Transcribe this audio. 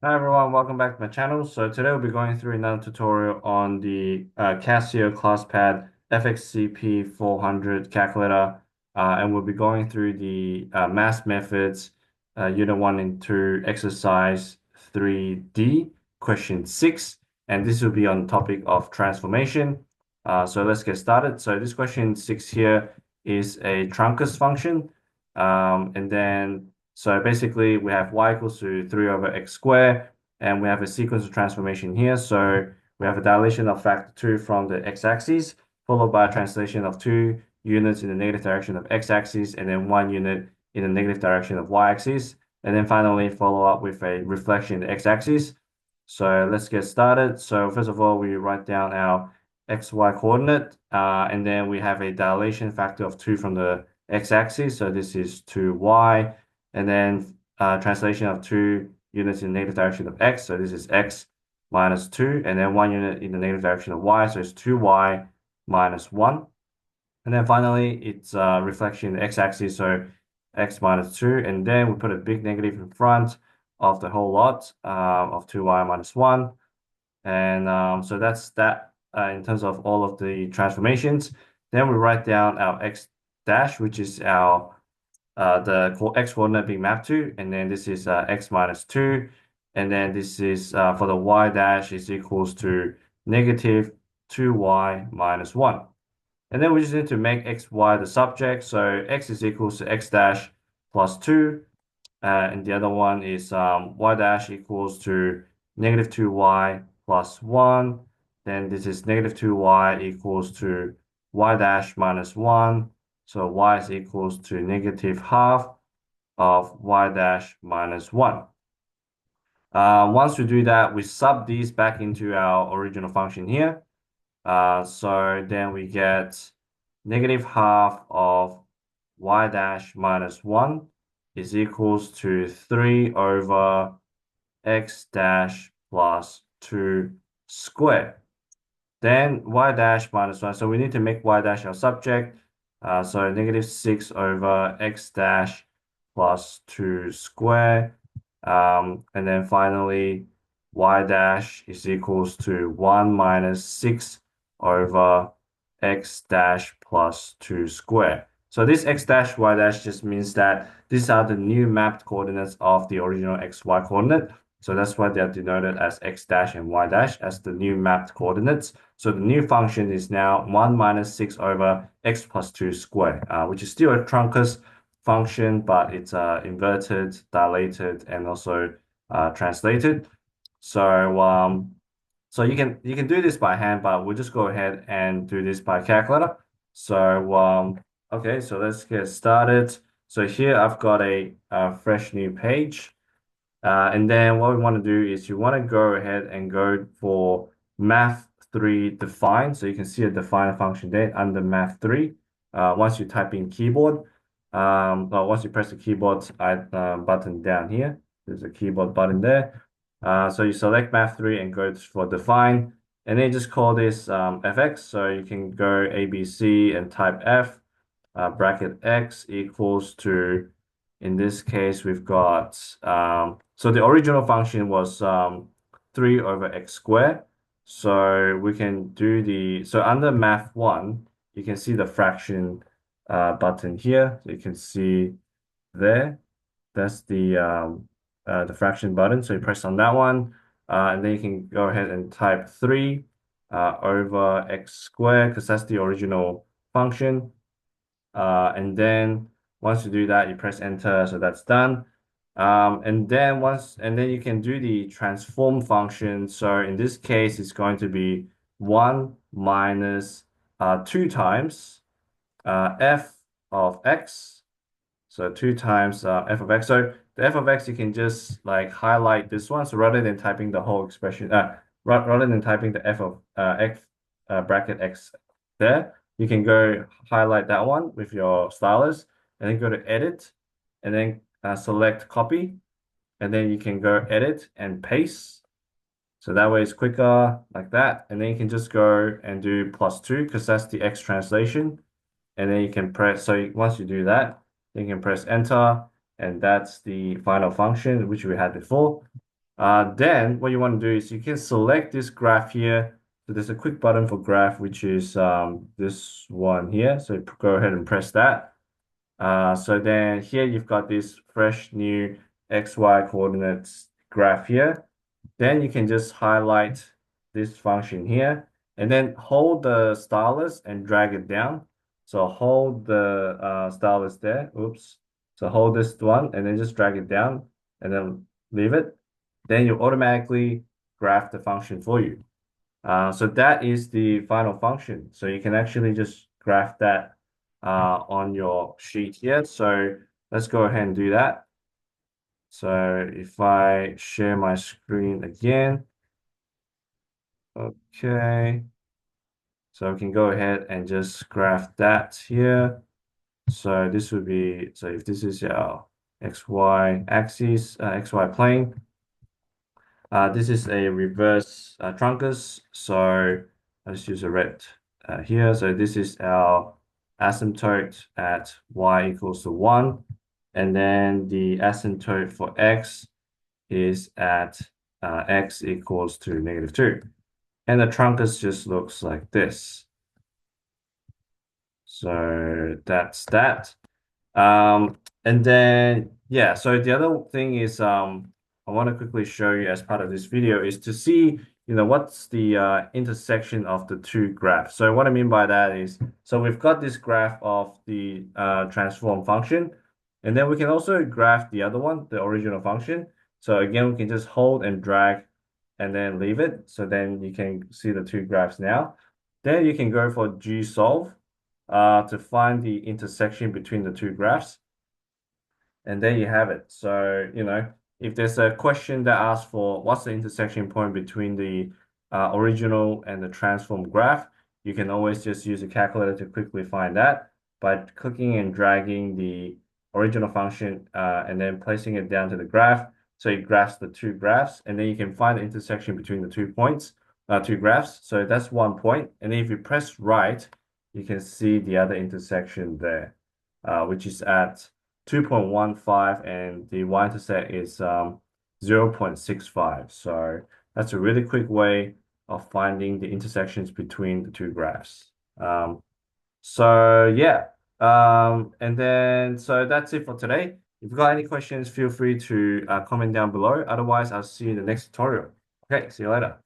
Hi everyone, welcome back to my channel. So today we'll be going through another tutorial on the Casio Classpad fx-CP400 calculator, and we'll be going through the math methods, Unit 1 and 2, Exercise 3D, Question 6, and this will be on the topic of transformation. So let's get started. So this question 6 here is a truncus function, and then so basically we have y equals to 3 over x squared, and we have a sequence of transformation here. So we have a dilation of factor 2 from the x-axis, followed by a translation of 2 units in the negative direction of x-axis, and then 1 unit in the negative direction of y-axis, and then finally follow up with a reflection in the x-axis. So let's get started. So first of all, we write down our xy coordinate, and then we have a dilation factor of 2 from the x-axis. So this is 2y, and then translation of 2 units in the negative direction of x. So this is x minus 2, and then 1 unit in the negative direction of y. So it's 2y minus 1. And then finally, it's reflection in the x-axis, so x minus 2. And then we put a big negative in front of the whole lot of 2y minus 1. And so that's that in terms of all of the transformations. Then we write down our x dash, which is our the x coordinate being mapped to, and then this is x minus 2, and then this is for the y dash is equals to negative 2y minus 1. And then we just need to make xy the subject, so x is equals to x dash plus 2, and the other one is y dash equals to negative 2y plus 1. Then this is negative 2y equals to y dash minus 1. So y is equals to negative half of y dash minus 1. Once we do that, we sub these back into our original function here. So then we get negative half of y dash minus 1 is equals to 3 over x dash plus 2 squared. Then y dash minus 1. So we need to make y dash our subject. So negative 6 over x dash plus 2 squared. And then finally, y dash is equals to 1 minus 6 over x dash plus 2 squared. So this x dash y dash just means that these are the new mapped coordinates of the original xy coordinate. So that's why they're denoted as x dash and y dash as the new mapped coordinates. So the new function is now 1 minus 6 over x plus 2 squared, which is still a truncus function, but it's inverted, dilated, and also translated. So you can do this by hand, but we'll just go ahead and do this by calculator. So okay, so let's get started. So here I've got a fresh new page. And then what we want to do is you want to go ahead and go for math 3 define. So you can see a define function there under math 3. Once you type in keyboard, well, once you press the keyboard button down here, there's a keyboard button there. So you select math 3 and go for define, and then just call this fx. So you can go ABC and type f bracket x equals to, in this case, we've got, so the original function was 3 over x squared. So we can do so under math 1, you can see the fraction button here. So you can see there, that's the fraction button. So you press on that one, and then you can go ahead and type 3 over x squared, because that's the original function. And then once you do that, you press enter, so that's done. And then you can do the transform function. So in this case, it's going to be 1 minus 2 times f of x. So 2 times f of x. So the f of x, you can just like highlight this one. So rather than typing the whole expression, rather than typing the f of x bracket x there, you can go highlight that one with your stylus, and then go to edit, and then select copy, and then you can go edit and paste. So that way it's quicker like that. And then you can just go and do +2, because that's the x translation. And then you can press, so once you do that, you can press enter, and that's the final function which we had before. Then what you want to do is you can select this graph here. So there's a quick button for graph, which is this one here. So go ahead and press that. So then here you've got this fresh new XY coordinates graph here. Then you can just highlight this function here and then hold the stylus and drag it down. So hold the stylus there. Oops. So hold this one and then just drag it down and then leave it. Then you automatically graph the function for you. So that is the final function. So you can actually just graph that on your sheet here. So let's go ahead and do that. So if I share my screen again, okay. So we can go ahead and just graph that here. So this would be, so if this is our XY axis, XY plane, this is a reverse truncus. So let's use a red here. So this is our asymptote at y equals to 1. And then the asymptote for x is at x equals to -2. And the truncus just looks like this. So that's that. And then, yeah, so the other thing is I want to quickly show you as part of this video is to see, what's the intersection of the two graphs. So what I mean by that is, so we've got this graph of the transform function, and then we can also graph the other one, the original function. So again, we can just hold and drag and then leave it. So then you can see the two graphs now. Then you can go for G-solve to find the intersection between the two graphs. And there you have it. So, if there's a question that asks for what's the intersection point between the original and the transform graph, you can always just use a calculator to quickly find that by clicking and dragging the original function and then placing it down to the graph. So it graphs the two graphs, and then you can find the intersection between the 2 points, two graphs. So that's 1 point. And then if you press right, you can see the other intersection there, which is at 2.15, and the y-intercept is 0.65. So that's a really quick way of finding the intersections between the two graphs. So yeah, and then so that's it for today. If you've got any questions, feel free to comment down below. Otherwise, I'll see you in the next tutorial. Okay, see you later.